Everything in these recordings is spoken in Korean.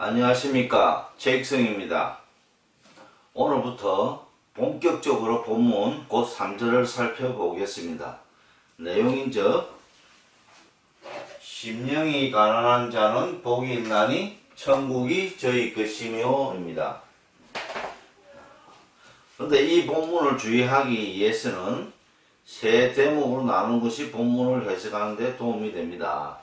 안녕하십니까, 최익성입니다. 오늘부터 본격적으로 본문 곧 3절을 살펴보겠습니다. 내용인즉 심령이 가난한 자는 복이 있나니 천국이 저희 것이며 입니다. 그런데 이 본문을 주의하기 위해서는 세 대목으로 나눈 것이 본문을 해석하는 데 도움이 됩니다.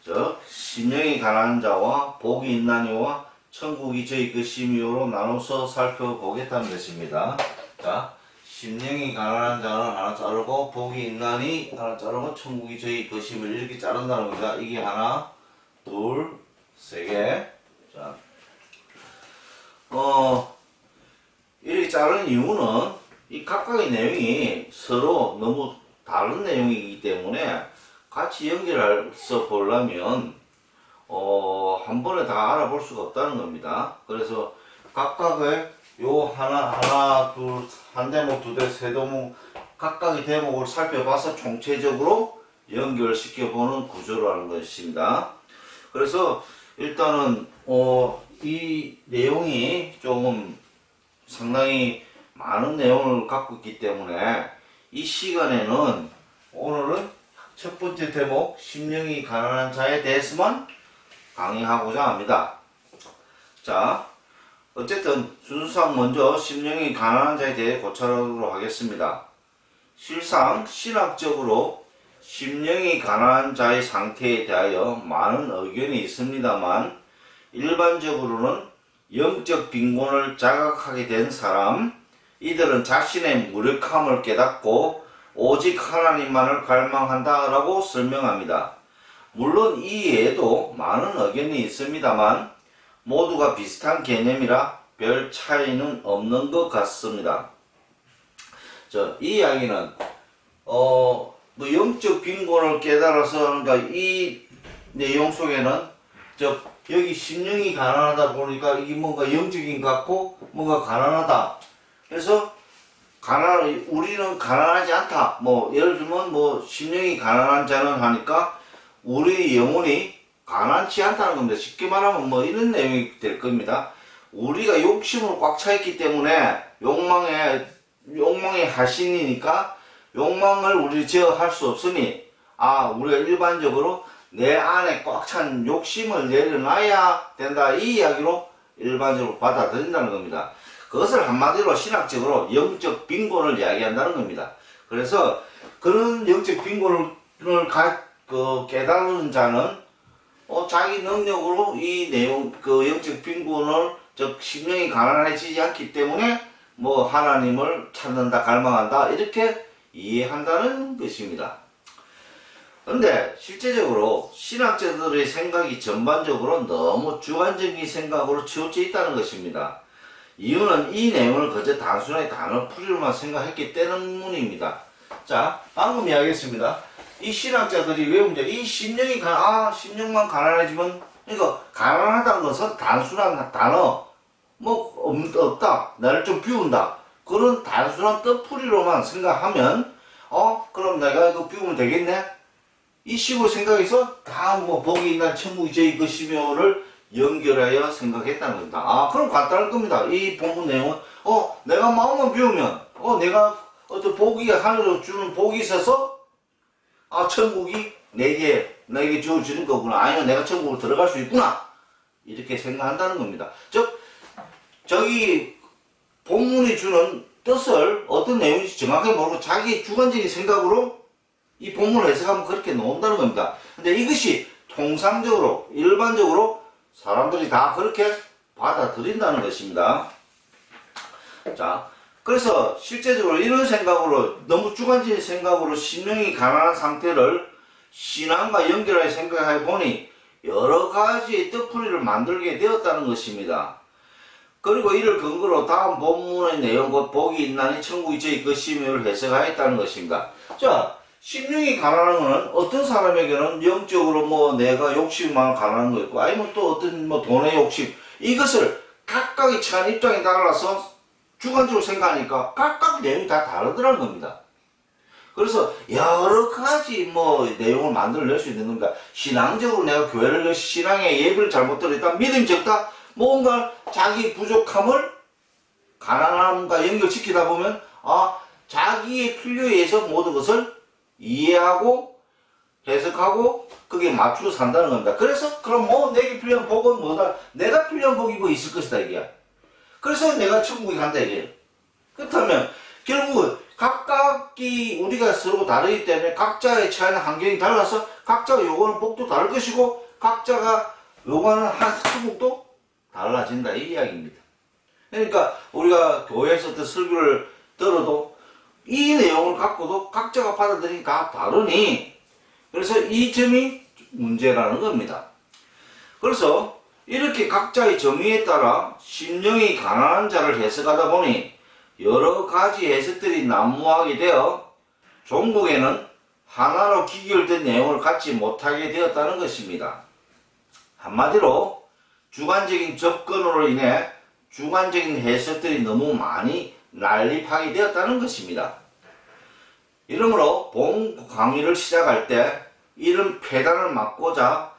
즉 심령이 가난한 자와 복이 있나니와 천국이 저희 것이며로 나눠서 살펴보겠다는 것입니다. 자, 심령이 가난한 자는 하나 자르고 복이 있나니 하나 자르고 천국이 저희 것이며 이렇게 자른다는 겁니다. 이게 하나, 둘, 세 개. 자, 이렇게 자른 이유는 이 각각의 내용이 서로 너무 다른 내용이기 때문에 같이 연결해서 보려면 한 번에 다 알아볼 수가 없다는 겁니다. 그래서 각각의 요 하나 둘 한 대목 두 대 세 대목 각각의 대목을 살펴봐서 총체적으로 연결시켜 보는 구조로 하는 것입니다. 그래서 일단은 이 내용이 조금 상당히 많은 내용을 갖고 있기 때문에 이 시간에는 오늘은 첫 번째 대목 심령이 가난한 자에 대해서만 강의하고자 합니다. 자, 어쨌든 순수상 먼저 심령이 가난한 자에 대해 고찰하도록 하겠습니다. 실상 신학적으로 심령이 가난한 자의 상태에 대하여 많은 의견이 있습니다만 일반적으로는 영적 빈곤을 자각하게 된 사람, 이들은 자신의 무력함을 깨닫고 오직 하나님만을 갈망한다라고 설명합니다. 물론 이 외에도 많은 의견이 있습니다만 모두가 비슷한 개념이라 별 차이는 없는 것 같습니다. 이 이야기는 영적 빈곤을 깨달아서 그러니까 이 내용 속에는 여기 심령이 가난하다 보니까 이게 뭔가 영적인 것 같고 뭔가 가난하다. 그래서 우리는 가난하지 않다. 예를 들면 심령이 가난한 자는 하니까 우리 영혼이 가난치 않다는 겁니다. 쉽게 말하면 이런 내용이 될 겁니다. 우리가 욕심으로 꽉 차 있기 때문에 욕망의 하신이니까 욕망을 우리 제어할 수 없으니 우리가 일반적으로 내 안에 꽉 찬 욕심을 내려놔야 된다. 이 이야기로 일반적으로 받아들인다는 겁니다. 그것을 한마디로 신학적으로 영적 빈곤을 이야기한다는 겁니다. 그래서 그런 영적 빈곤을 깨달은 자는 자기 능력으로 이 내용 영적 빈곤을 즉 심령이 가난해지지 않기 때문에 하나님을 찾는다 갈망한다 이렇게 이해한다는 것입니다. 그런데 실제적으로 신학자들의 생각이 전반적으로 너무 주관적인 생각으로 치우쳐 있다는 것입니다. 이유는 이 내용을 그저 단순하게 단어풀이로만 생각했기 때문입니다. 자, 방금 이야기했습니다. 이 신학자들이 왜 문제? 이 심령이 심령만 가난해지면, 그러니까 가난하다는 것은 단순한 단어, 없다, 나를 좀 비운다. 그런 단순한 뜻풀이로만 생각하면, 그럼 내가 이거 비우면 되겠네? 이 식으로 생각해서 다 복이 있나 천국이 저희 것이며를 연결하여 생각했다는 겁니다. 그럼 간단할 겁니다. 이 본문 내용은 내가 마음만 비우면 내가 어떤 복이 하늘로 주는 복이 있어서 천국이 내게 주어지는 거구나. 아니면 내가 천국으로 들어갈 수 있구나. 이렇게 생각한다는 겁니다. 즉 저기 본문이 주는 뜻을 어떤 내용인지 정확하게 모르고 자기 주관적인 생각으로 이 본문을 해석하면 그렇게 나온다는 겁니다. 근데 이것이 통상적으로 일반적으로 사람들이 다 그렇게 받아들인다는 것입니다. 자, 그래서 실제적으로 이런 생각으로 너무 주관적인 생각으로 심령이 가난한 상태를 신앙과 연결해 생각해 보니 여러 가지의 뜻풀이를 만들게 되었다는 것입니다. 그리고 이를 근거로 다음 본문의 내용 곧 복이 있나니 천국이 저희 것이며를 해석하였다는 것입니다. 자, 심령이 가난한 것은 어떤 사람에게는 영적으로 내가 욕심만 가난한 거 있고 아니면 또 어떤 돈의 욕심 이것을 각각의 처한 입장에 따라서 주관적으로 생각하니까 각각 내용이 다 다르더라는 겁니다. 그래서 여러 가지 뭐 내용을 만들어낼 수 있는 겁니다. 신앙적으로 내가 교회를 신앙의 예배를 잘못 드렸다, 믿음이 적다, 뭔가 자기 부족함을 가난함과 연결시키다 보면 자기의 필요에 의해서 모든 것을 이해하고 해석하고 거기에 맞추고 산다는 겁니다. 그래서 그럼 뭐 내게 필요한 복은 뭐다? 내가 필요한 복이 뭐 있을 것이다 이게. 그래서 내가 천국에 간다 이게. 그렇다면 결국은 각각이 우리가 서로 다르기 때문에 각자의 처한 환경이 달라서 각자가 요구하는 복도 다를 것이고 각자가 요구하는 천국도 달라진다 이 이야기입니다. 그러니까 우리가 교회에서 어떤 설교를 들어도 이 내용을 갖고도 각자가 받아들이니 다 다르니 그래서 이 점이 문제라는 겁니다. 그래서 이렇게 각자의 정의에 따라 심령이 가난한 자를 해석하다 보니 여러 가지 해석들이 난무하게 되어 종국에는 하나로 귀결된 내용을 갖지 못하게 되었다는 것입니다. 한마디로 주관적인 접근으로 인해 주관적인 해석들이 너무 많이 난립하게 되었다는 것입니다. 이러므로 본 강의를 시작할 때 이런 폐단을 막고자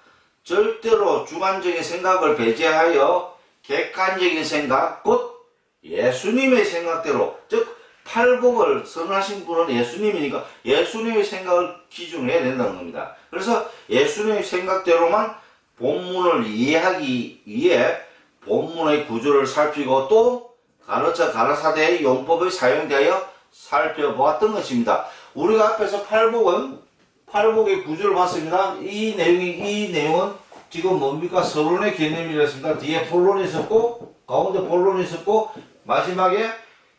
절대로 주관적인 생각을 배제하여 객관적인 생각, 곧 예수님의 생각대로, 즉 팔복을 선하신 분은 예수님이니까 예수님의 생각을 기준으로 해야 된다는 겁니다. 그래서 예수님의 생각대로만 본문을 이해하기 위해 본문의 구조를 살피고 또 가르쳐 가라사대의 용법을 사용되어 살펴보았던 것입니다. 우리가 앞에서 팔복의 구조를 봤습니다. 이 내용은 지금 뭡니까? 서론의 개념이었습니다. 뒤에 본론이 있었고 가운데 본론이 있었고 마지막에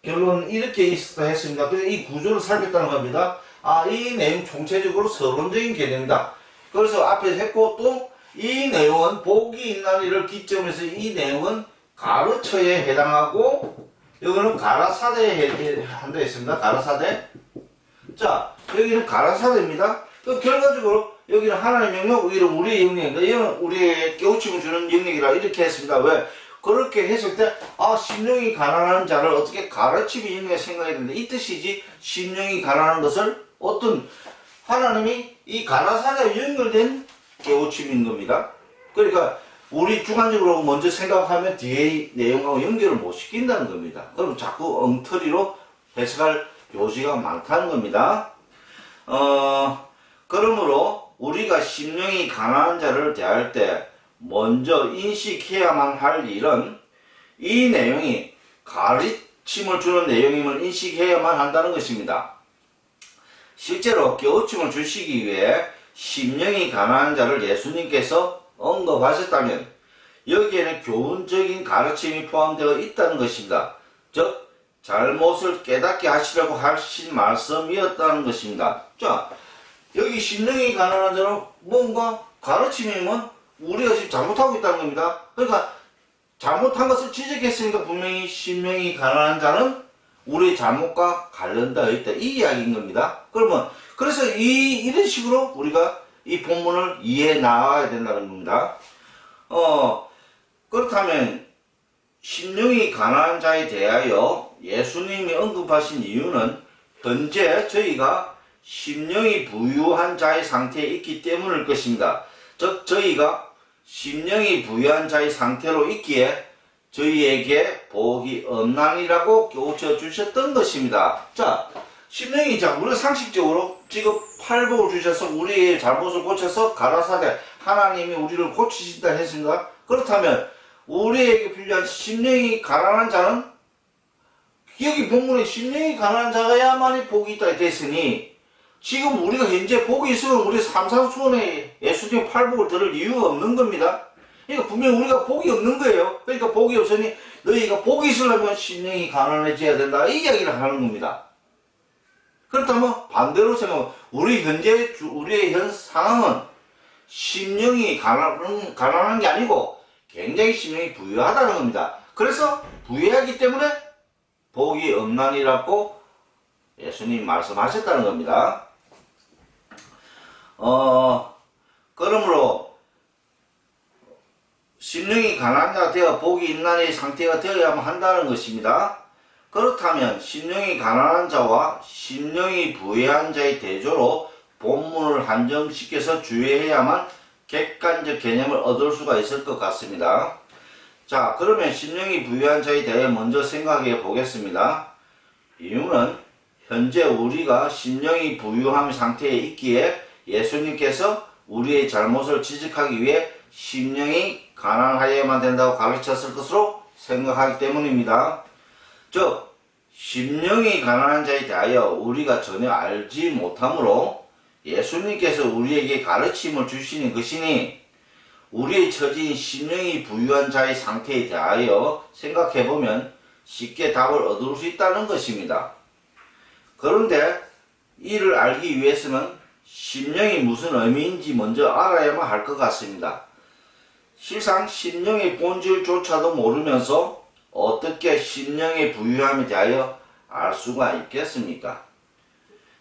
결론은 이렇게 있었다 했습니다. 그래서 이 구조를 살폈다는 겁니다. 이 내용 총체적으로 서론적인 개념이다. 그래서 앞에서 했고 또 이 내용은 복이 있나니를 기점에서 이 내용은 가르쳐에 해당하고 여기는 가라사대에 한다 했습니다. 가라사대. 자, 여기는 가라사대입니다. 결과적으로 여기는 하나님의 영역, 여기는 우리의 영역입니다. 이거는 우리의 깨우침을 주는 영역이라 이렇게 했습니다. 왜? 그렇게 했을 때, 심령이 가난한 자를 어떻게 가르치기 영역에 생각해야 되는데, 이 뜻이지, 심령이 가난한 것을 어떤 하나님이 이 가라사대와 연결된 깨우침인 겁니다. 그러니까, 우리 주관적으로 먼저 생각하면 뒤에 내용하고 연결을 못 시킨다는 겁니다. 그럼 자꾸 엉터리로 해석할 요지가 많다는 겁니다. 그러므로 우리가 심령이 가난한 자를 대할 때 먼저 인식해야만 할 일은 이 내용이 가르침을 주는 내용임을 인식해야만 한다는 것입니다. 실제로 깨우침을 주시기 위해 심령이 가난한 자를 예수님께서 언급하셨다면 여기에는 교훈적인 가르침이 포함되어 있다는 것입니다. 즉 잘못을 깨닫게 하시려고 하신 말씀이었다는 것입니다. 자, 여기 심령이 가난한 자는 뭔가 가르침이면 우리가 지금 잘못하고 있다는 겁니다. 그러니까 잘못한 것을 지적했으니까 분명히 심령이 가난한 자는 우리의 잘못과 관련되어 있다 이 이야기인 겁니다. 그러면 그래서 이런 식으로 우리가 이 본문을 이해해 나가야 된다는 겁니다. 그렇다면 심령이 가난한 자에 대하여 예수님이 언급하신 이유는 현재 저희가 심령이 부유한 자의 상태에 있기 때문일 것입니다. 즉 저희가 심령이 부유한 자의 상태로 있기에 저희에게 복이 없나니라고 교훈해 주셨던 것입니다. 자, 심령이 우리가 상식적으로 지금 팔복을 주셔서 우리의 잘못을 고쳐서 가라사대 하나님이 우리를 고치신다 했습니다. 그렇다면 우리에게 필요한 심령이 가난한 자는 여기 본문에 심령이 가난한 자야만이 복이 있다 됐으니 지금 우리가 현재 복이 있으면 우리 삼상수원에 예수님 팔복을 들을 이유가 없는 겁니다. 그러니까 분명히 우리가 복이 없는 거예요. 그러니까 복이 없으니 너희가 복이 있으려면 심령이 가난해져야 된다 이 이야기를 하는 겁니다. 그렇다면 반대로 생각하면 우리의 현 상황은 심령이 가난한 게 아니고 굉장히 심령이 부유하다는 겁니다. 그래서 부유하기 때문에 복이 없나니라고 예수님 말씀하셨다는 겁니다. 그러므로 심령이 가난한 자가 되어 복이 있나니 상태가 되어야만 한다는 것입니다. 그렇다면 심령이 가난한 자와 심령이 부유한 자의 대조로 본문을 한정시켜서 주의해야만 객관적 개념을 얻을 수가 있을 것 같습니다. 자, 그러면 심령이 부유한 자에 대해 먼저 생각해 보겠습니다. 이유는 현재 우리가 심령이 부유한 상태에 있기에 예수님께서 우리의 잘못을 지적하기 위해 심령이 가난하여야만 된다고 가르쳤을 것으로 생각하기 때문입니다. 즉, 심령이 가난한 자에 대하여 우리가 전혀 알지 못하므로 예수님께서 우리에게 가르침을 주시는 것이니 우리의 처지인 심령이 부유한 자의 상태에 대하여 생각해보면 쉽게 답을 얻을 수 있다는 것입니다. 그런데 이를 알기 위해서는 심령이 무슨 의미인지 먼저 알아야만 할 것 같습니다. 실상 심령의 본질조차도 모르면서 어떻게 심령의 부유함에 대하여 알 수가 있겠습니까?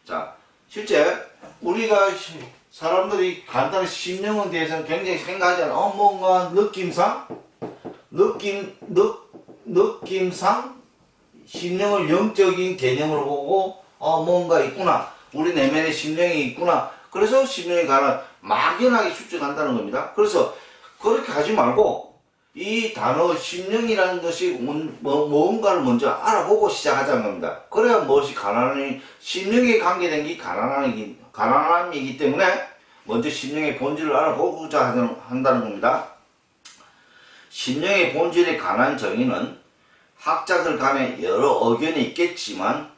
자, 실제 우리가 사람들이 간단히 심령에 대해서는 굉장히 생각하잖아요. 뭔가 느낌상 심령을 영적인 개념으로 보고 뭔가 있구나. 우리 내면에 심령이 있구나. 그래서 심령에 관한 막연하게 추측한다는 겁니다. 그래서 그렇게 하지 말고 이 단어 심령이라는 것이 뭔가를 먼저 알아보고 시작하자는 겁니다. 그래야 무엇이 심령에 관계된 게 가난함이기 때문에 먼저 심령의 본질을 알아보고자 한다는 겁니다. 심령의 본질의 가난 정의는 학자들 간에 여러 의견이 있겠지만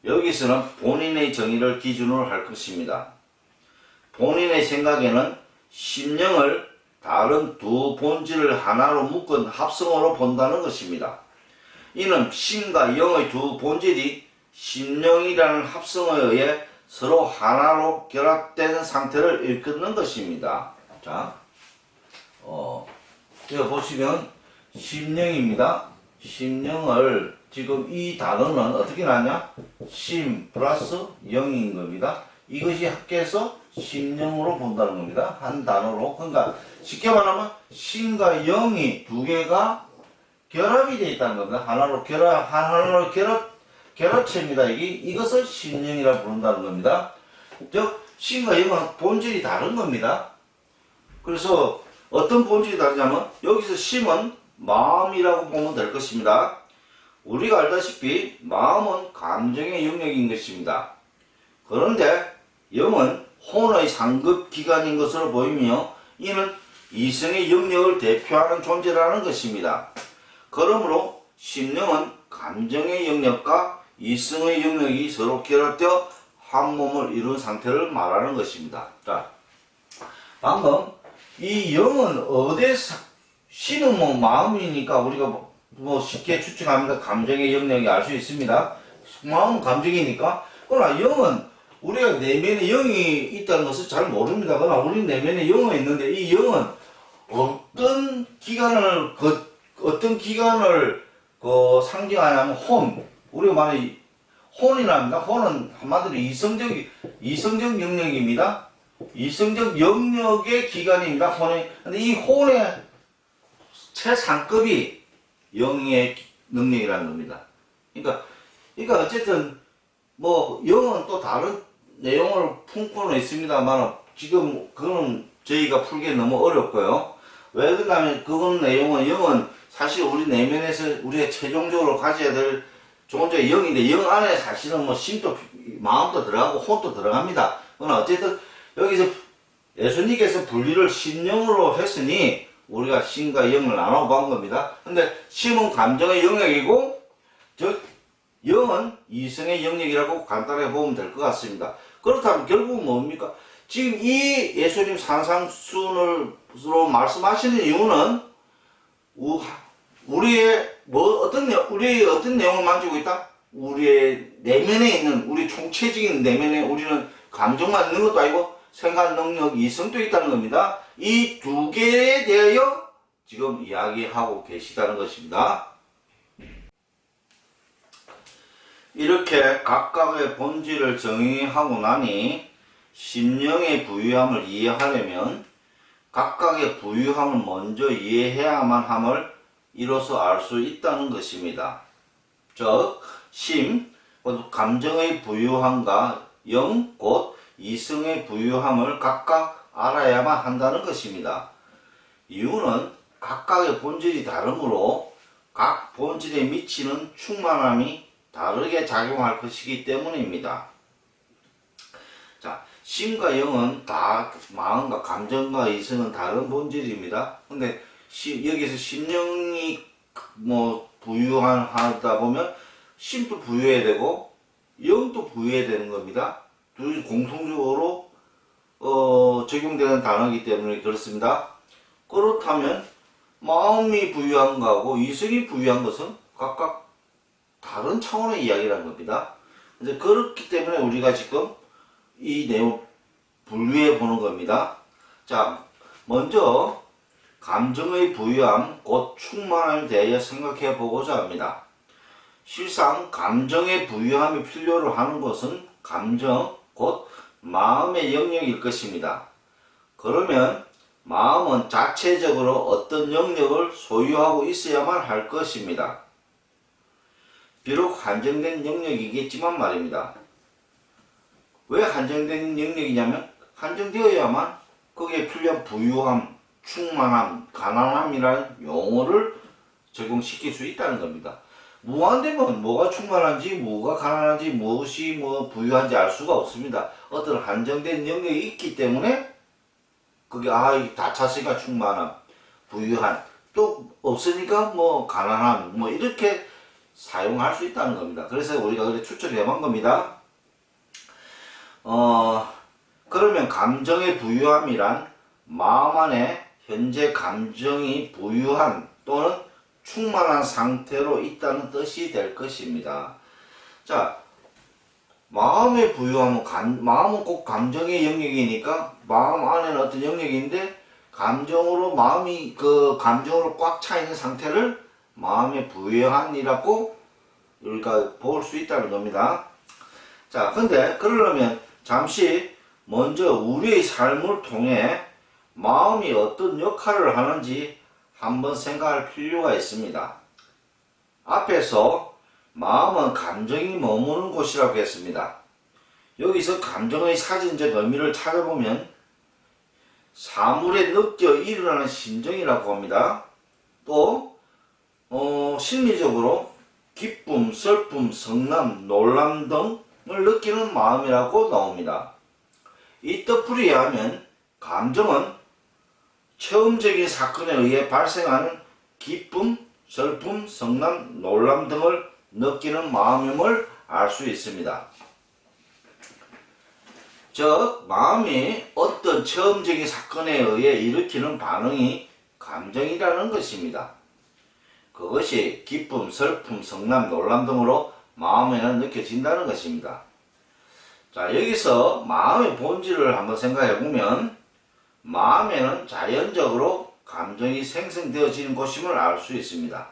여기서는 본인의 정의를 기준으로 할 것입니다. 본인의 생각에는 심령을 다른 두 본질을 하나로 묶은 합성어로 본다는 것입니다. 이는 심과 영의 두 본질이 심령이라는 합성어에 의해 서로 하나로 결합되는 상태를 일컫는 것입니다. 자, 여기 보시면 심령입니다. 심령을 지금 이 단어는 어떻게 나냐? 심 플러스 영인 겁니다. 이것이 합해서 심령으로 본다는 겁니다. 한 단어로. 그러니까 쉽게 말하면 심과 영이 두 개가 결합이 되어 있다는 겁니다. 하나로 결합체입니다. 이것을 심령이라 부른다는 겁니다. 즉 심과 영은 본질이 다른 겁니다. 그래서 어떤 본질이 다르냐면 여기서 심은 마음이라고 보면 될 것입니다. 우리가 알다시피 마음은 감정의 영역인 것입니다. 그런데 영은 혼의 상급 기관인 것으로 보이며 이는 이성의 영역을 대표하는 존재라는 것입니다. 그러므로 심령은 감정의 영역과 이성의 영역이 서로 결합되어 한 몸을 이룬 상태를 말하는 것입니다. 자, 방금 이 영은 어디서 심은 마음이니까 우리가 쉽게 추측합니다. 감정의 영역이 알 수 있습니다. 마음은 감정이니까. 그러나 영은 우리가 내면에 영이 있다는 것을 잘 모릅니다. 그러나 우리 내면에 영은 있는데 이 영은 어떤 기관을 상징하냐면 우리가 말하는 혼이랍니다. 혼은 한마디로 이성적 영역입니다. 이성적 영역의 기관입니다. 근데 이 혼의 최상급이 영의 능력이라는 겁니다. 그러니까 어쨌든 영은 또 다른 내용을 품고는 있습니다만 지금 그거는 저희가 풀기 너무 어렵고요. 왜 그러냐면 영은 사실 우리 내면에서 우리가 최종적으로 가져야 될 존재의 영인데 영 안에 사실은 심도 마음도 들어가고 혼도 들어갑니다. 그러나 어쨌든 여기서 예수님께서 분리를 심령으로 했으니 우리가 심과 영을 나눠본 겁니다. 근데 심은 감정의 영역이고 즉 영은 이성의 영역이라고 간단하게 보면 될 것 같습니다. 그렇다면 결국은 뭡니까? 지금 이 예수님 산상순으로 말씀하시는 이유는 우리의 어떤 내용을 만지고 있다? 우리의 내면에 있는 우리 총체적인 내면에 우리는 감정만 있는 것도 아니고 생각 능력, 이성도 있다는 겁니다. 이 두 개에 대하여 지금 이야기하고 계시다는 것입니다. 이렇게 각각의 본질을 정의하고 나니 심령의 부유함을 이해하려면 각각의 부유함을 먼저 이해해야만 함을 이로써 알 수 있다는 것입니다. 즉 심, 곧 감정의 부유함과 영, 곧 이성의 부유함을 각각 알아야만 한다는 것입니다. 이유는 각각의 본질이 다르므로 각 본질에 미치는 충만함이 다르게 작용할 것이기 때문입니다. 자, 심과 영은 다 마음과 감정과 이성은 다른 본질입니다. 근데 여기서 심령이 뭐 부유하다 보면 심도 부유해야 되고 영도 부유해야 되는 겁니다. 둘이 공통적으로 적용되는 단어이기 때문에 그렇습니다. 그렇다면 마음이 부유한 거하고 이성이 부유한 것은 각각 다른 차원의 이야기라는 겁니다. 이제 그렇기 때문에 우리가 지금 이 내용 분류해 보는 겁니다. 자, 먼저 감정의 부유함, 곧 충만함에 대하여 생각해 보고자 합니다. 실상 감정의 부유함이 필요로 하는 것은 감정, 곧 마음의 영역일 것입니다. 그러면 마음은 자체적으로 어떤 영역을 소유하고 있어야만 할 것입니다. 비록 한정된 영역이겠지만 말입니다. 왜 한정된 영역이냐면 한정되어야만 거기에 필요한 부유함, 충만함, 가난함이라는 용어를 적용시킬 수 있다는 겁니다. 무한되면 뭐가 충만한지 뭐가 가난한지 무엇이 뭐 부유한지 알 수가 없습니다. 어떤 한정된 영역이 있기 때문에 그게 다 찼으니까 충만함, 부유한, 또 없으니까 뭐 가난함, 뭐 이렇게 사용할 수 있다는 겁니다. 그래서 우리가 그렇게 추측해 본 겁니다. 그러면 감정의 부유함이란 마음 안에 현재 감정이 부유한 또는 충만한 상태로 있다는 뜻이 될 것입니다. 자, 마음의 부유함은 마음은 꼭 감정의 영역이니까 마음 안에는 어떤 영역인데 감정으로 마음이 그 감정으로 꽉 차 있는 상태를 마음의 부유함이라고 우리가 볼 수 있다는 겁니다. 자, 근데 그러려면 잠시 먼저 우리의 삶을 통해 마음이 어떤 역할을 하는지 한번 생각할 필요가 있습니다. 앞에서 마음은 감정이 머무는 곳이라고 했습니다. 여기서 감정의 사진적 의미를 찾아보면 사물에 느껴 일어나는 심정이라고 합니다. 또 심리적으로 기쁨, 슬픔, 성남, 놀람 등을 느끼는 마음이라고 나옵니다. 이 뜻풀이에 하면 감정은 체험적인 사건에 의해 발생하는 기쁨, 슬픔, 성남, 놀람 등을 느끼는 마음임을 알 수 있습니다. 즉, 마음이 어떤 체험적인 사건에 의해 일으키는 반응이 감정이라는 것입니다. 그것이 기쁨, 슬픔, 성남, 놀람 등으로 마음에는 느껴진다는 것입니다. 자, 여기서 마음의 본질을 한번 생각해 보면 마음에는 자연적으로 감정이 생성되어지는 곳임을 알 수 있습니다.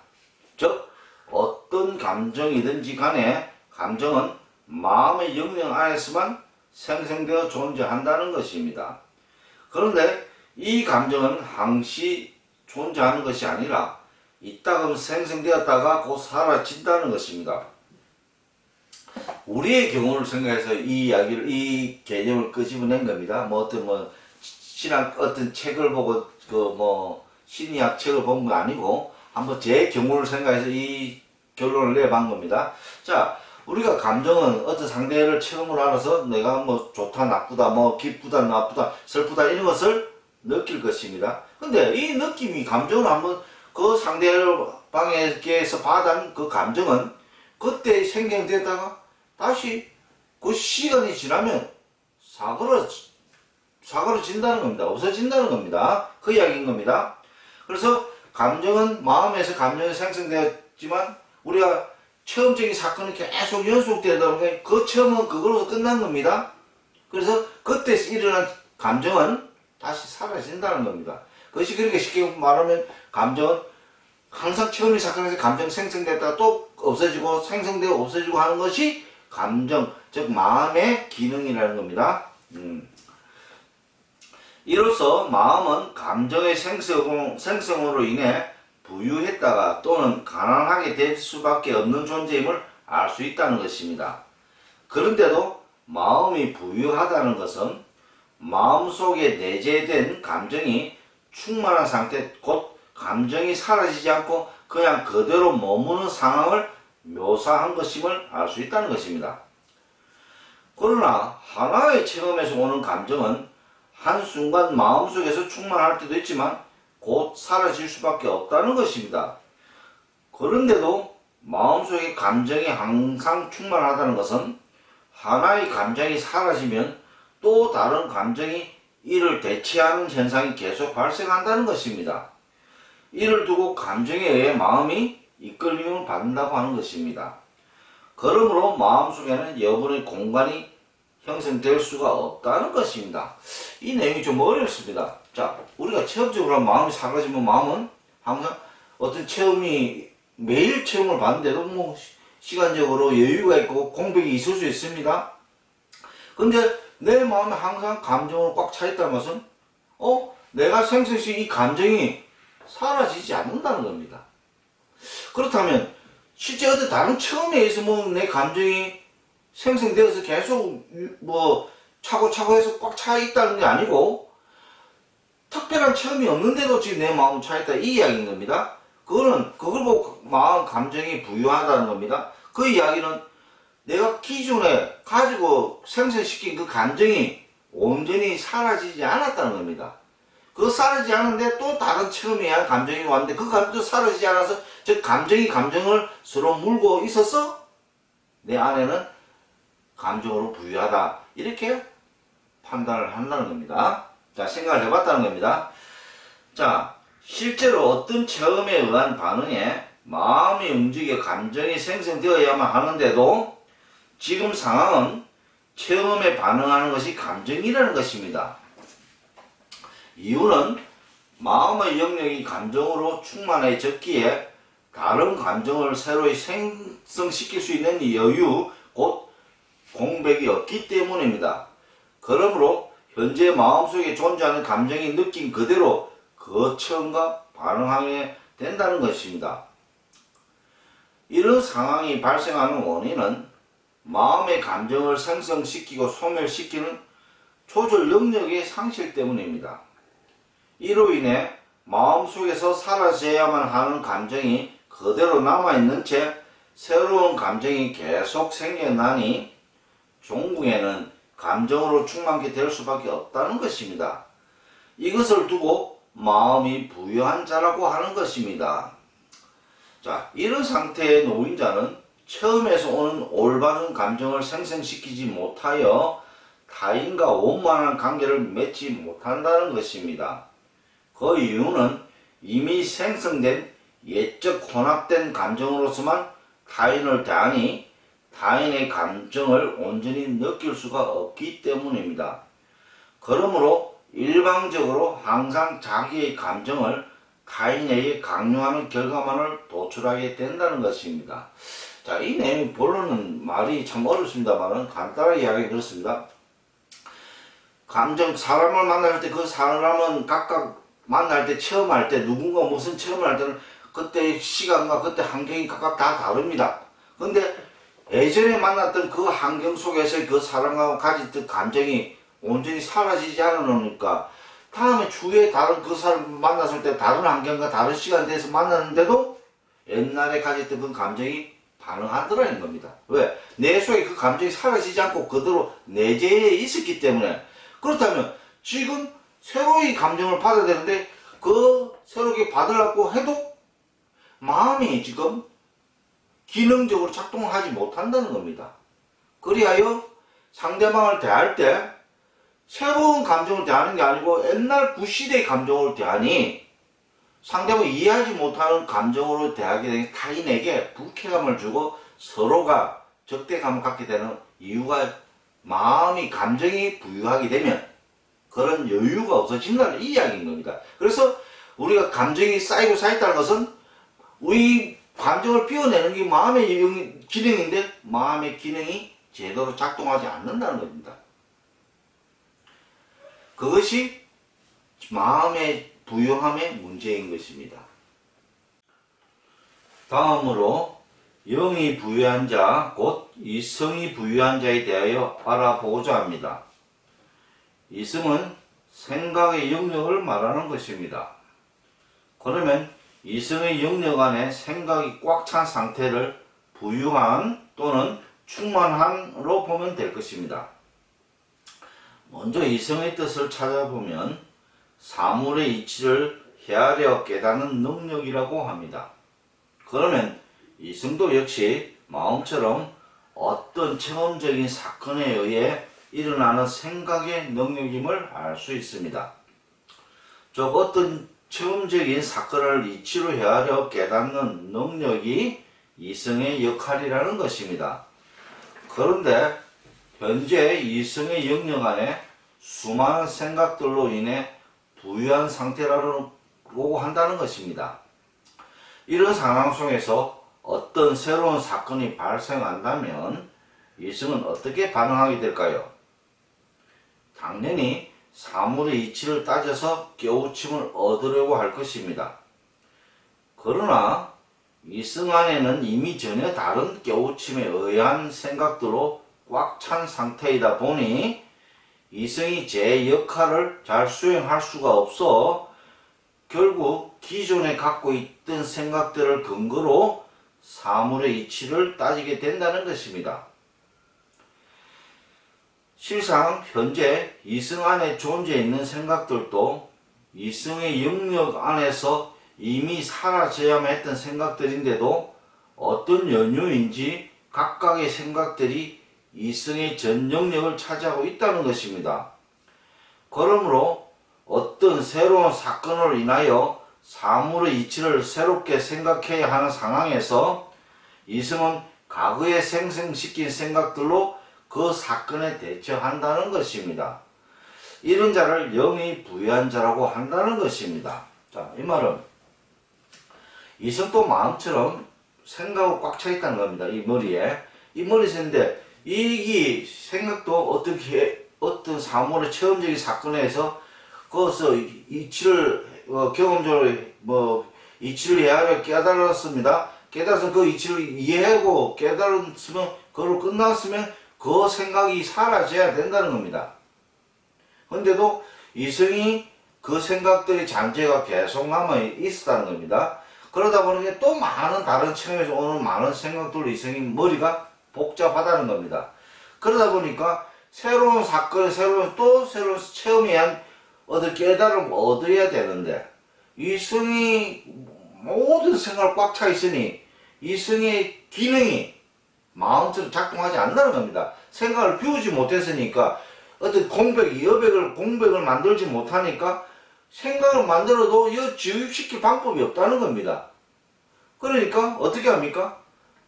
즉, 어떤 감정이든지 간에 감정은 마음의 영역 안에서만 생성되어 존재한다는 것입니다. 그런데 이 감정은 항시 존재하는 것이 아니라 이따금 생성되었다가 곧 사라진다는 것입니다. 우리의 경우를 생각해서 이 개념을 끄집어낸 겁니다. 신학 어떤 책을 보고 심리학 책을 본 거 아니고 한번 제 경우를 생각해서 이 결론을 내본 겁니다. 자, 우리가 감정은 어떤 상대를 체험으로 알아서 내가 뭐 좋다, 나쁘다, 뭐 기쁘다, 나쁘다, 슬프다 이런 것을 느낄 것입니다. 근데 이 느낌이 감정을 한번 그 상대방에게서 받은 그 감정은 그때 생성되다가 다시 그 시간이 지나면 사그러진다는 겁니다. 없어진다는 겁니다. 그 이야기인 겁니다. 그래서 감정은 마음에서 감정이 생성되었지만 우리가 체험적인 사건이 계속 연속되다 보니까 그 체험은 그걸로 끝난 겁니다. 그래서 그때 일어난 감정은 다시 사라진다는 겁니다. 그것이 그렇게 쉽게 말하면 감정은 항상 체험의 사건에서 감정 생성됐다가 또 없어지고 생성되고 없어지고 하는 것이 감정, 즉 마음의 기능이라는 겁니다. 이로써 마음은 감정의 생성으로 인해 부유했다가 또는 가난하게 될 수밖에 없는 존재임을 알 수 있다는 것입니다. 그런데도 마음이 부유하다는 것은 마음속에 내재된 감정이 충만한 상태, 곧 감정이 사라지지 않고 그냥 그대로 머무는 상황을 묘사한 것임을 알 수 있다는 것입니다. 그러나 하나의 체험에서 오는 감정은 한순간 마음속에서 충만할 때도 있지만 곧 사라질 수밖에 없다는 것입니다. 그런데도 마음속의 감정이 항상 충만하다는 것은 하나의 감정이 사라지면 또 다른 감정이 이를 대체하는 현상이 계속 발생한다는 것입니다. 이를 두고 감정에 의해 마음이 이끌림을 받는다고 하는 것입니다. 그러므로 마음속에는 여분의 공간이 형성될 수가 없다는 것입니다. 이 내용이 좀 어렵습니다. 자, 우리가 체험적으로 마음이 사라지면 마음은 항상 어떤 체험이 매일 체험을 받는데도 뭐 시간적으로 여유가 있고 공백이 있을 수 있습니다. 근데 내 마음에 항상 감정으로 꽉 차 있다는 것은 내가 생성시 이 감정이 사라지지 않는다는 겁니다. 그렇다면 실제 어떤 다른 체험에 의해서 뭐 내 감정이 생성되어서 계속 뭐 차고차고 해서 꽉 차 있다는 게 아니고 특별한 체험이 없는데도 지금 내 마음은 차 있다 이 이야기인 겁니다. 그걸 보고 마음 감정이 부유하다는 겁니다. 그 이야기는 내가 기존에 가지고 생성시킨 그 감정이 온전히 사라지지 않았다는 겁니다. 그 사라지지 않은데 또 다른 체험에 의한 감정이 왔는데 그 감정도 사라지지 않아서 즉 감정이 감정을 서로 물고 있어서 내 안에는 감정으로 부유하다 이렇게 판단을 한다는 겁니다. 자, 생각을 해봤다는 겁니다. 자, 실제로 어떤 체험에 의한 반응에 마음이 움직여 감정이 생성되어야만 하는데도 지금 상황은 체험에 반응하는 것이 감정이라는 것입니다. 이유는 마음의 영역이 감정으로 충만해졌기에 다른 감정을 새로이 생성시킬 수 있는 여유, 곧 공백이 없기 때문입니다. 그러므로 현재 마음속에 존재하는 감정이 느낀 그대로 그 체험과 반응하게 된다는 것입니다. 이런 상황이 발생하는 원인은 마음의 감정을 생성시키고 소멸시키는 조절 능력의 상실 때문입니다. 이로 인해 마음속에서 사라져야만 하는 감정이 그대로 남아있는 채 새로운 감정이 계속 생겨나니 종국에는 감정으로 충만케 될 수밖에 없다는 것입니다. 이것을 두고 마음이 부유한 자라고 하는 것입니다. 자, 이런 상태의 노인자는 처음에서 오는 올바른 감정을 생성시키지 못하여 타인과 원만한 관계를 맺지 못한다는 것입니다. 그 이유는 이미 생성된 예적 혼합된 감정으로서만 타인을 대하니 타인의 감정을 온전히 느낄 수가 없기 때문입니다. 그러므로 일방적으로 항상 자기의 감정을 타인에게 강요하는 결과만을 도출하게 된다는 것입니다. 자, 이 내용 본론은 말이 참 어렵습니다만 간단하게 이야기 그렇습니다. 감정, 사람을 만날 때 그 사람은 각각 만날 때 체험할 때 누군가 무슨 체험을 할 때는 그때 시간과 그때 환경이 각각 다 다릅니다. 근데 예전에 만났던 그 환경 속에서 그 사람과 가졌던 감정이 온전히 사라지지 않으니까 다음에 주위에 다른 그 사람 만났을 때 다른 환경과 다른 시간대에서 만났는데도 옛날에 가졌던 그 감정이 반응하더라는 겁니다. 왜? 내 속에 그 감정이 사라지지 않고 그대로 내재해 있었기 때문에. 그렇다면 지금 새로이 감정을 받아야 되는데 그 새롭게 받으려고 해도 마음이 지금 기능적으로 작동하지 못한다는 겁니다. 그리하여 상대방을 대할 때 새로운 감정을 대하는 게 아니고 옛날 구시대의 감정을 대하니 상대방을 이해하지 못하는 감정으로 대하게 되니 타인에게 불쾌감을 주고 서로가 적대감을 갖게 되는 이유가 마음이 감정이 부유하게 되면 그런 여유가 없어진다는 이 이야기인 겁니다. 그래서 우리가 감정이 쌓이고 쌓였다는 것은 우리 감정을 피워내는 게 마음의 기능인데 마음의 기능이 제대로 작동하지 않는다는 겁니다. 그것이 마음의 부유함의 문제인 것입니다. 다음으로 영이 부유한 자, 곧 이성이 부유한 자에 대하여 알아보고자 합니다. 이성은 생각의 영역을 말하는 것입니다. 그러면 이성의 영역 안에 생각이 꽉 찬 상태를 부유한 또는 충만한으로 보면 될 것입니다. 먼저 이성의 뜻을 찾아보면 사물의 이치를 헤아려 깨닫는 능력이라고 합니다. 그러면 이성도 역시 마음처럼 어떤 체험적인 사건에 의해 일어나는 생각의 능력임을 알 수 있습니다. 즉 어떤 체험적인 사건을 이치로 헤아려 깨닫는 능력이 이성의 역할이라는 것입니다. 그런데 현재 이성의 영역 안에 수많은 생각들로 인해 부유한 상태라고 한다는 것입니다. 이런 상황 속에서 어떤 새로운 사건이 발생한다면 이성은 어떻게 반응하게 될까요? 당연히 사물의 이치를 따져서 깨우침을 얻으려고 할 것입니다. 그러나 이성 안에는 이미 전혀 다른 깨우침에 의한 생각들로 꽉 찬 상태이다 보니 이성이 제 역할을 잘 수행할 수가 없어 결국 기존에 갖고 있던 생각들을 근거로 사물의 이치를 따지게 된다는 것입니다. 실상 현재 이성 안에 존재해 있는 생각들도 이성의 영역 안에서 이미 사라져야만 했던 생각들인데도 어떤 연유인지 각각의 생각들이 이성의 전 영역을 차지하고 있다는 것입니다. 그러므로 어떤 새로운 사건으로 인하여 사물의 이치를 새롭게 생각해야 하는 상황에서 이성은 과거에 생성시킨 생각들로 그 사건에 대처한다는 것입니다. 이런 자를 영이 부유한 자라고 한다는 것입니다. 자, 이 말은 이성도 마음처럼 생각으로 꽉 차 있다는 겁니다. 이 머리에. 이 머리인데 이 생각도 어떤 사물의 체험적인 사건에서 거기서 이치를 경험적으로 이치를 헤아려 깨달았습니다. 깨달아서 그 이치를 이해하고 깨달았으면 그걸로 끝났으면 그 생각이 사라져야 된다는 겁니다. 근데도 이성이 그 생각들의 잔재가 계속 남아 있었다는 겁니다. 그러다 보니까 또 많은 다른 체험에서 오는 많은 생각들로 이성이 머리가 복잡하다는 겁니다. 그러다 보니까 새로운 사건, 새로운 체험에 의한 어떤 깨달음을 얻어야 되는데 이성이 모든 생각을 꽉 차 있으니 이성의 기능이 마음처럼 작동하지 않는다는 겁니다. 생각을 비우지 못했으니까 어떤 공백을 만들지 못하니까 생각을 만들어도 주입시킬 방법이 없다는 겁니다. 그러니까 어떻게 합니까?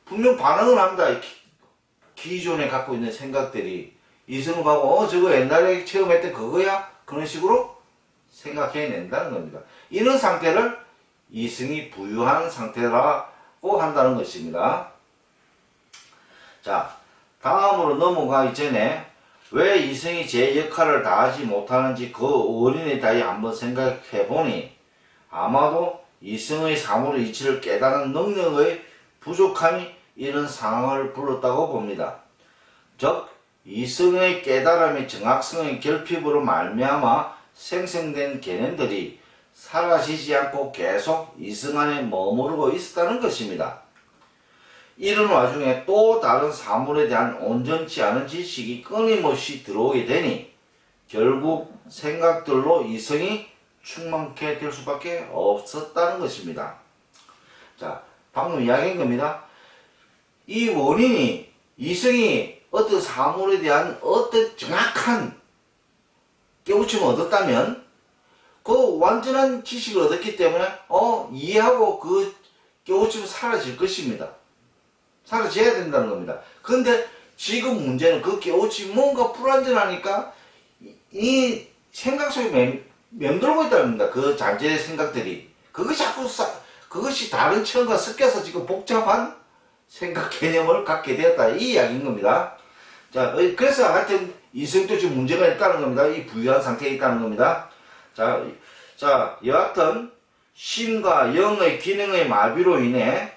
분명 반응을 합니다. 기존에 갖고 있는 생각들이 이성을 하고 저거 옛날에 체험했던 그거야? 그런 식으로 생각해낸다는 겁니다. 이런 상태를 이성이 부유한 상태라고 한다는 것입니다. 자, 다음으로 넘어가기 전에 왜 이성이 제 역할을 다하지 못하는지 그 원인에 대해 한번 생각해 보니 아마도 이성의 사물의 이치를 깨닫는 능력의 부족함이 이런 상황을 불렀다고 봅니다. 즉 이성의 깨달음의 정확성의 결핍으로 말미암아 생성된 개념들이 사라지지 않고 계속 이성 안에 머무르고 있었다는 것입니다. 이런 와중에 또 다른 사물에 대한 온전치 않은 지식이 끊임없이 들어오게 되니 결국 생각들로 이성이 충만케 될 수밖에 없었다는 것입니다. 자, 방금 이야기한 겁니다. 이 원인이 이성이 어떤 사물에 대한 어떤 정확한 깨우침을 얻었다면 그 완전한 지식을 얻었기 때문에 이해하고 그 깨우침이 사라질 것입니다. 사라져야 된다는 겁니다. 그런데 지금 문제는 그 깨우침이 뭔가 불완전하니까 이 생각 속에 맴돌고 있다는 겁니다. 그 잔재의 생각들이. 그것이 다른 체험과 섞여서 지금 복잡한 생각 개념을 갖게 되었다. 이 이야기인 겁니다. 자, 그래서 하여튼 이성도 지금 문제가 있다는 겁니다. 이 부유한 상태에 있다는 겁니다. 자, 여하튼 심과 영의 기능의 마비로 인해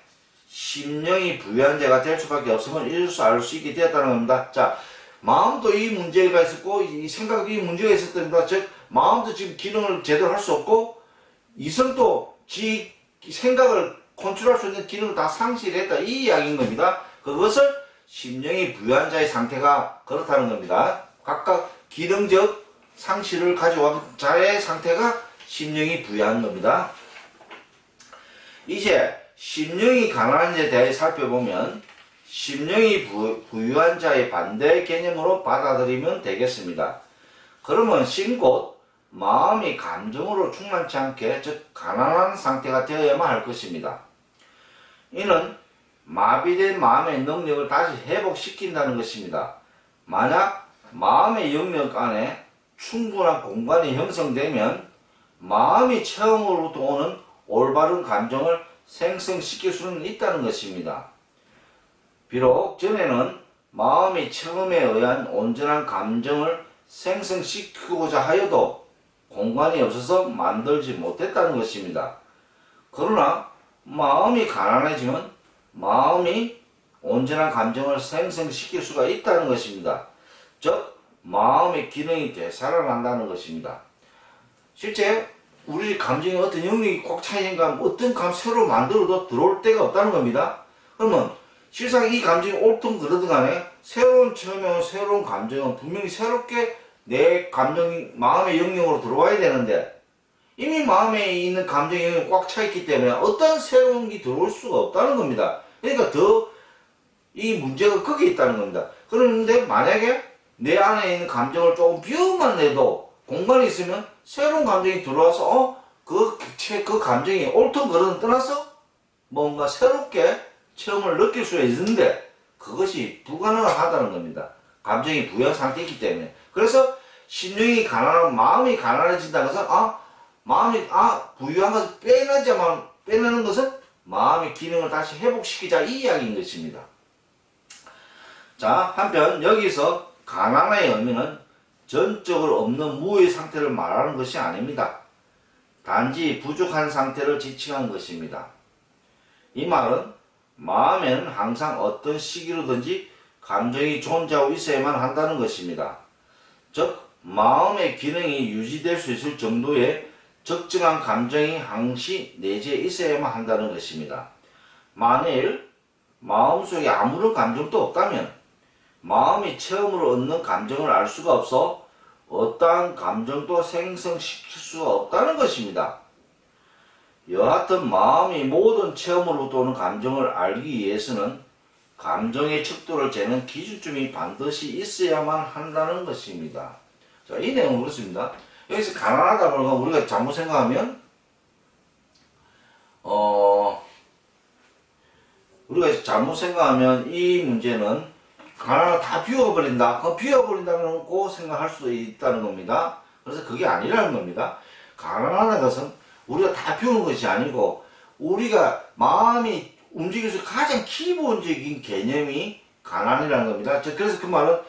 심령이 부유한 자가 될 수밖에 없음을 이룰 알 수 있게 되었다는 겁니다. 자, 마음도 이 문제가 있었고 이 생각도 이 문제가 있었답니다. 즉 마음도 지금 기능을 제대로 할 수 없고 이성도 지 생각을 컨트롤할 수 있는 기능을 다 상실했다 이 이야기인 겁니다. 그것을 심령이 부유한 자의 상태가 그렇다는 겁니다. 각각 기능적 상실을 가져온 자의 상태가 심령이 부유한 겁니다. 이제 심령이 가난한 자에 대해 살펴보면 심령이 부유한 자의 반대 개념으로 받아들이면 되겠습니다. 그러면 신곧 마음이 감정으로 충만치 않게 즉 가난한 상태가 되어야만 할 것입니다. 이는 마비된 마음의 능력을 다시 회복시킨다는 것입니다. 만약 마음의 영역 안에 충분한 공간이 형성되면 마음이 처음으로부터 오는 올바른 감정을 생성시킬 수는 있다는 것입니다. 비록 전에는 마음이 처음에 의한 온전한 감정을 생성시키고자 하여도 공간이 없어서 만들지 못했다는 것입니다. 그러나 마음이 가난해지면 마음이 온전한 감정을 생성시킬 수가 있다는 것입니다. 즉 마음의 기능이 되살아난다는 것입니다. 실제 우리 감정에 어떤 영역이 꽉 차이니까 어떤 감 새로 만들어도 들어올 데가 없다는 겁니다. 그러면 실상 이 감정이 옳든 그러든 간에 처음에 온 새로운 감정은 분명히 새롭게 내 감정이 마음의 영역으로 들어와야 되는데 이미 마음에 있는 감정의 영역이 꽉 차 있기 때문에 어떤 새로운 게 들어올 수가 없다는 겁니다. 그러니까 더 이 문제가 거기에 있다는 겁니다. 그런데 만약에 내 안에 있는 감정을 조금 비워만 내도 공간이 있으면 새로운 감정이 들어와서 그 감정이 옳든 그러든 떠나서 뭔가 새롭게 체험을 느낄 수가 있는데 그것이 불가능하다는 겁니다. 감정이 부유한 상태이기 때문에. 그래서 심령이 가난한 마음이 가난해진다는 것은 마음이 부유한 것을 빼내는 것은 마음의 기능을 다시 회복시키자 이 이야기인 것입니다. 자, 한편 여기서 가난의 의미는 전적으로 없는 무의 상태를 말하는 것이 아닙니다. 단지 부족한 상태를 지칭한 것입니다. 이 말은 마음에는 항상 어떤 시기로든지 감정이 존재하고 있어야만 한다는 것입니다. 즉 마음의 기능이 유지될 수 있을 정도의 적정한 감정이 항시 내재해 있어야만 한다는 것입니다. 만일 마음속에 아무런 감정도 없다면 마음이 처음으로 얻는 감정을 알 수가 없어 어떠한 감정도 생성시킬 수가 없다는 것입니다. 여하튼 마음이 모든 체험으로부터 오는 감정을 알기 위해서는 감정의 척도를 재는 기준점이 반드시 있어야만 한다는 것입니다. 자, 이 내용은 그렇습니다. 여기서 가난하다 보니까 우리가 잘못 생각하면 이 문제는 가난을 다 비워버린다. 비워버린다고 생각할 수도 있다는 겁니다. 그래서 그게 아니라는 겁니다. 가난하다는 것은 우리가 다 비우는 것이 아니고 우리가 마음이 움직일 수 가장 기본적인 개념이 가난이라는 겁니다. 그래서 그 말은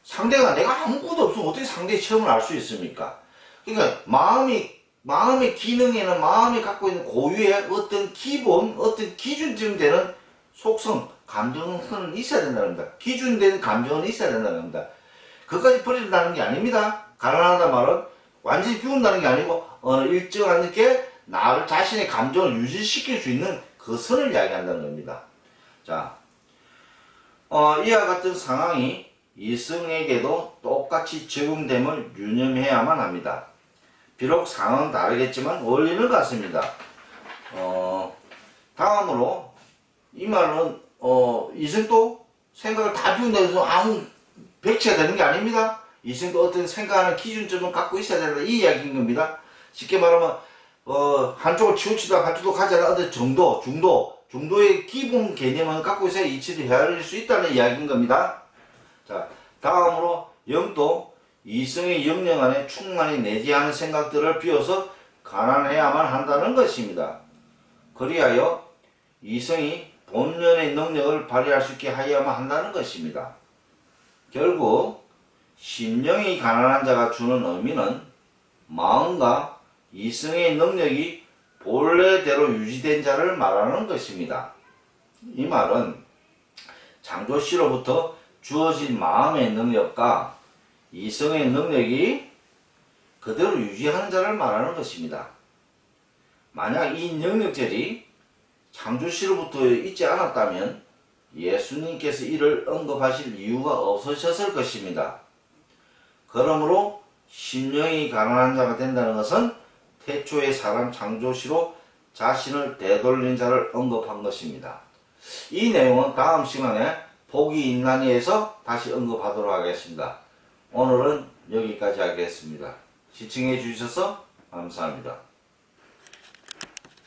상대가 내가 아무것도 없으면 어떻게 상대의 체험을 알 수 있습니까? 그러니까 마음의 기능에는 마음이 갖고 있는 고유의 어떤 기본, 어떤 기준점 되는 속성, 감정은 있어야 된다는 겁니다. 기준된 감정은 있어야 된다는 겁니다. 그것까지 버린다는 게 아닙니다. 가난하다 말은 완전히 비운다는 게 아니고 어느 일정한 게 나를 자신의 감정을 유지시킬 수 있는 그 선을 이야기한다는 겁니다. 자, 이와 같은 상황이 이성에게도 똑같이 적용됨을 유념해야만 합니다. 비록 상황은 다르겠지만 원리는 같습니다. 다음으로 이 말은 이성도 생각을 다 비운다고 해서 아무 백치가 되는 게 아닙니다. 이성도 어떤 생각하는 기준점을 갖고 있어야 된다 이 이야기인 겁니다. 쉽게 말하면 한쪽을 치우치다 한쪽도 가지 않는 어떤 중도의 기본 개념을 갖고 있어야 이치를 헤아릴 수 있다는 이야기인 겁니다. 자, 다음으로 영도 이성의 영역 안에 충만히 내재하는 생각들을 비워서 가난해야만 한다는 것입니다. 그리하여 이성이 본연의 능력을 발휘할 수 있게 하여야만 한다는 것입니다. 결국 심령이 가난한 자가 주는 의미는 마음과 이성의 능력이 본래대로 유지된 자를 말하는 것입니다. 이 말은 창조시로부터 주어진 마음의 능력과 이성의 능력이 그대로 유지하는 자를 말하는 것입니다. 만약 이 능력들이 창조시로부터 있지 않았다면 예수님께서 이를 언급하실 이유가 없으셨을 것입니다. 그러므로 심령이 가난한 자가 된다는 것은 태초의 사람 창조시로 자신을 되돌린 자를 언급한 것입니다. 이 내용은 다음 시간에 복이 있나니에서 다시 언급하도록 하겠습니다. 오늘은 여기까지 하겠습니다. 시청해 주셔서 감사합니다.